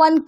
1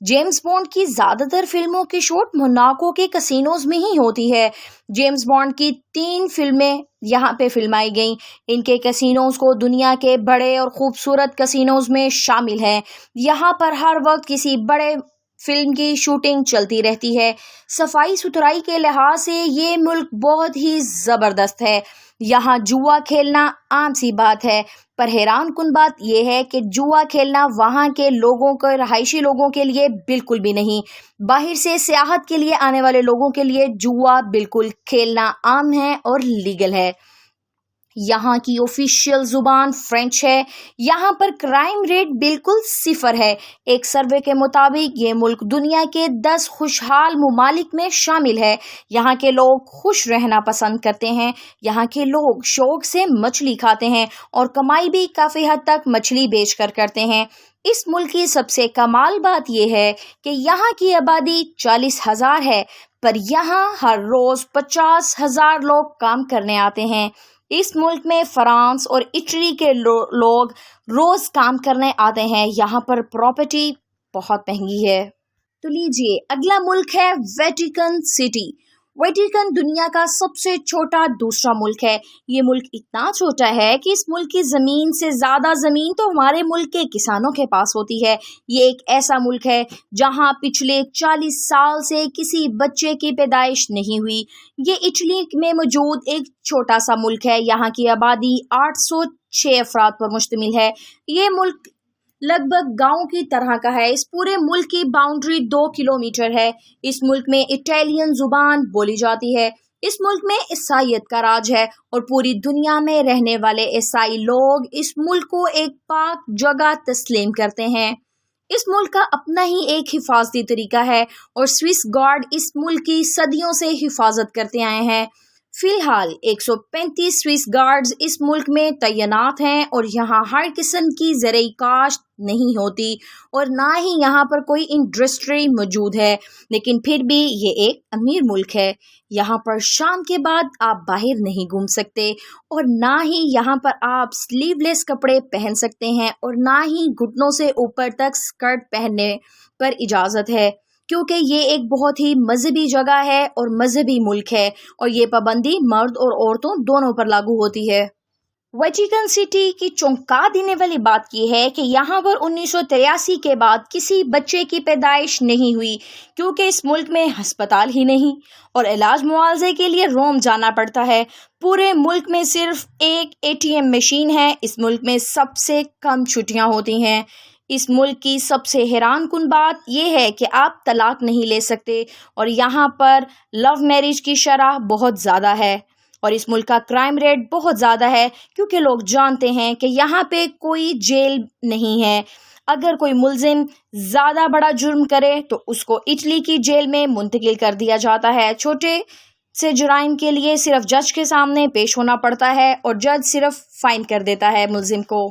James bond کی زیادہ تر فلموں کی شوٹ موناکو کے کسینوز میں ہی ہوتی ہے۔ جیمز بانڈ کی 3 فلمیں یہاں پہ فلمائی گئیں۔ ان کے کسینوز کو دنیا کے بڑے اور خوبصورت کسینوز میں شامل ہیں۔ یہاں پر ہر وقت کسی بڑے فلم کی شوٹنگ چلتی رہتی ہے۔ صفائی ستھرائی کے لحاظ سے یہ ملک بہت ہی زبردست ہے۔ یہاں جوا کھیلنا عام سی بات ہے، پر حیران کن بات یہ ہے کہ جوا کھیلنا وہاں کے لوگوں کے رہائشی لوگوں کے لیے بالکل بھی نہیں۔ باہر سے سیاحت کے لیے آنے والے لوگوں کے لیے جوا بالکل کھیلنا عام ہے اور لیگل ہے۔ یہاں کی آفیشیل زبان فرینچ ہے۔ یہاں پر کرائم ریٹ بالکل 0 ہے۔ ایک سروے کے مطابق یہ ملک دنیا کے 10 خوشحال ممالک میں شامل ہے۔ یہاں کے لوگ خوش رہنا پسند کرتے ہیں۔ یہاں کے لوگ شوق سے مچھلی کھاتے ہیں اور کمائی بھی کافی حد تک مچھلی بیچ کر کرتے ہیں۔ اس ملک کی سب سے کمال بات یہ ہے کہ یہاں کی آبادی 40,000 ہے، پر یہاں ہر روز 50,000 لوگ کام کرنے آتے ہیں۔ اس ملک میں فرانس اور اٹلی کے لوگ روز کام کرنے آتے ہیں۔ یہاں پر پراپرٹی بہت مہنگی ہے۔ تو لیجئے اگلا ملک ہے ویٹیکن سٹی۔ ویٹیکن دنیا کا سب سے چھوٹا دوسرا ملک ہے۔ یہ ملک اتنا چھوٹا ہے کہ اس ملک کی زمین سے زیادہ زمین تو ہمارے ملک کے کسانوں کے پاس ہوتی ہے۔ یہ ایک ایسا ملک ہے جہاں پچھلے 40 سال سے کسی بچے کی پیدائش نہیں ہوئی۔ یہ اٹلی میں موجود ایک چھوٹا سا ملک ہے۔ یہاں کی آبادی 806 افراد پر مشتمل ہے۔ یہ ملک لگ بھگ گاؤں کی طرح کا ہے۔ اس پورے ملک کی باؤنڈری 2 کلومیٹر ہے۔ اس ملک میں اٹیلین زبان بولی جاتی ہے۔ اس ملک میں عیسائیت کا راج ہے اور پوری دنیا میں رہنے والے عیسائی لوگ اس ملک کو ایک پاک جگہ تسلیم کرتے ہیں۔ اس ملک کا اپنا ہی ایک حفاظتی طریقہ ہے اور سوئس گارڈ اس ملک کی صدیوں سے حفاظت کرتے آئے ہیں۔ فی الحال 135 سوئس گارڈز اس ملک میں تعینات ہیں اور یہاں ہر قسم کی زرعی کاشت نہیں ہوتی اور نہ ہی یہاں پر کوئی انڈسٹری موجود ہے، لیکن پھر بھی یہ ایک امیر ملک ہے۔ یہاں پر شام کے بعد آپ باہر نہیں گھوم سکتے اور نہ ہی یہاں پر آپ سلیو لیس کپڑے پہن سکتے ہیں اور نہ ہی گھٹنوں سے اوپر تک سکرٹ پہننے پر اجازت ہے، کیونکہ یہ ایک بہت ہی مذہبی جگہ ہے اور مذہبی ملک ہے اور یہ پابندی مرد اور عورتوں دونوں پر لاگو ہوتی ہے۔ ویٹیکن سٹی کی چونکا دینے والی بات یہ ہے کہ یہاں پر 1983 کے بعد کسی بچے کی پیدائش نہیں ہوئی، کیونکہ اس ملک میں ہسپتال ہی نہیں اور علاج معالجے کے لیے روم جانا پڑتا ہے۔ پورے ملک میں صرف ایک ATM مشین ہے۔ اس ملک میں سب سے کم چھٹیاں ہوتی ہیں۔ اس ملک کی سب سے حیران کن بات یہ ہے کہ آپ طلاق نہیں لے سکتے اور یہاں پر لو میرج کی شرح بہت زیادہ ہے اور اس ملک کا کرائم ریٹ بہت زیادہ ہے، کیونکہ لوگ جانتے ہیں کہ یہاں پہ کوئی جیل نہیں ہے۔ اگر کوئی ملزم زیادہ بڑا جرم کرے تو اس کو اٹلی کی جیل میں منتقل کر دیا جاتا ہے۔ چھوٹے سے جرائم کے لیے صرف جج کے سامنے پیش ہونا پڑتا ہے اور جج صرف فائن کر دیتا ہے ملزم کو۔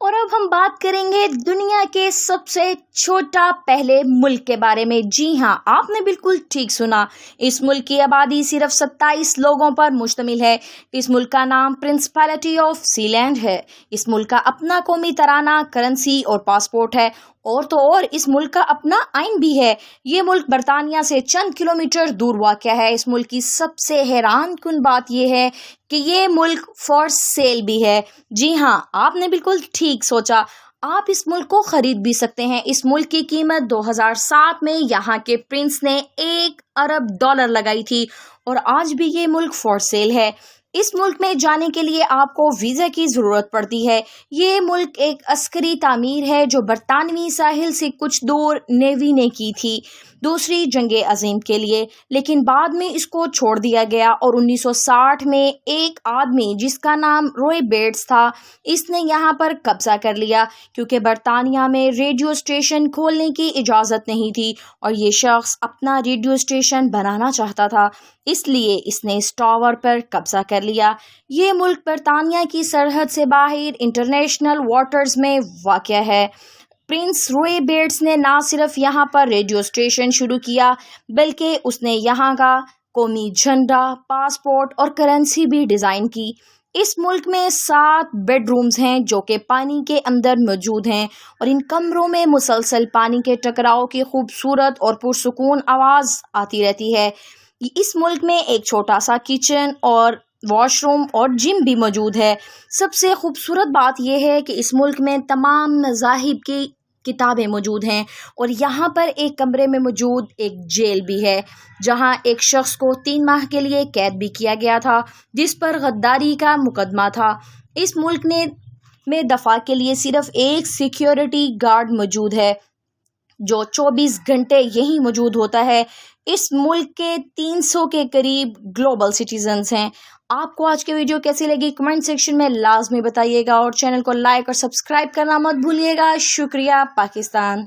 اور اب ہم بات کریں گے دنیا کے سب سے چھوٹا پہلے ملک کے بارے میں۔ جی ہاں، آپ نے بالکل ٹھیک سنا۔ اس ملک کی آبادی صرف 27 لوگوں پر مشتمل ہے۔ اس ملک کا نام پرنسپلٹی آف سی لینڈ ہے۔ اس ملک کا اپنا قومی ترانہ، کرنسی اور پاسپورٹ ہے، اور تو اور اس ملک کا اپنا آئین بھی ہے۔ یہ ملک برطانیہ سے چند کلومیٹر دور واقع ہے۔ اس ملک کی سب سے حیران کن بات یہ ہے کہ یہ ملک فار سیل بھی ہے۔ جی ہاں، آپ نے بالکل ٹھیک سوچا، آپ اس ملک کو خرید بھی سکتے ہیں۔ اس ملک کی قیمت 2007 میں یہاں کے پرنس نے $1 ارب لگائی تھی اور آج بھی یہ ملک فار سیل ہے۔ اس ملک میں جانے کے لیے آپ کو ویزا کی ضرورت پڑتی ہے۔ یہ ملک ایک عسکری تعمیر ہے جو برطانوی ساحل سے کچھ دور نیوی نے کی تھی دوسری جنگ عظیم کے لیے، لیکن بعد میں اس کو چھوڑ دیا گیا اور 1960 میں ایک آدمی جس کا نام روئے بیٹس تھا، اس نے یہاں پر قبضہ کر لیا، کیونکہ برطانیہ میں ریڈیو اسٹیشن کھولنے کی اجازت نہیں تھی اور یہ شخص اپنا ریڈیو اسٹیشن بنانا چاہتا تھا، اس لیے اس نے اس ٹاور پر قبضہ کر لیا۔ یہ ملک برطانیہ کی سرحد سے باہر انٹرنیشنل واٹرز میں واقع ہے۔ پرنس روئے بیٹس نے نہ صرف یہاں پر ریڈیو اسٹیشن شروع کیا، بلکہ اس نے یہاں کا قومی جھنڈا، پاسپورٹ اور کرنسی بھی ڈیزائن کی۔ اس ملک میں 7 بیڈ رومز ہیں جو کہ پانی کے اندر موجود ہیں، اور ان کمروں میں مسلسل پانی کے ٹکراؤ کی خوبصورت اور پرسکون آواز آتی رہتی ہے۔ اس ملک میں ایک چھوٹا سا کچن اور واش روم اور جم بھی موجود ہے۔ سب سے خوبصورت بات یہ ہے کہ اس ملک میں تمام مذاہب کی کتابیں موجود ہیں، اور یہاں پر ایک کمرے میں موجود ایک جیل بھی ہے جہاں ایک شخص کو 3 ماہ کے لیے قید بھی کیا گیا تھا جس پر غداری کا مقدمہ تھا۔ اس ملک میں دفاع کے لیے صرف ایک سیکیورٹی گارڈ موجود ہے جو 24 گھنٹے یہی موجود ہوتا ہے۔ اس ملک کے 300 کے قریب گلوبل سٹیزنز ہیں۔ آپ کو آج کی ویڈیو کیسی لگی کمنٹ سیکشن میں لازمی بتائیے گا، اور چینل کو لائک اور سبسکرائب کرنا مت بھولیے گا۔ شکریہ۔ پاکستان۔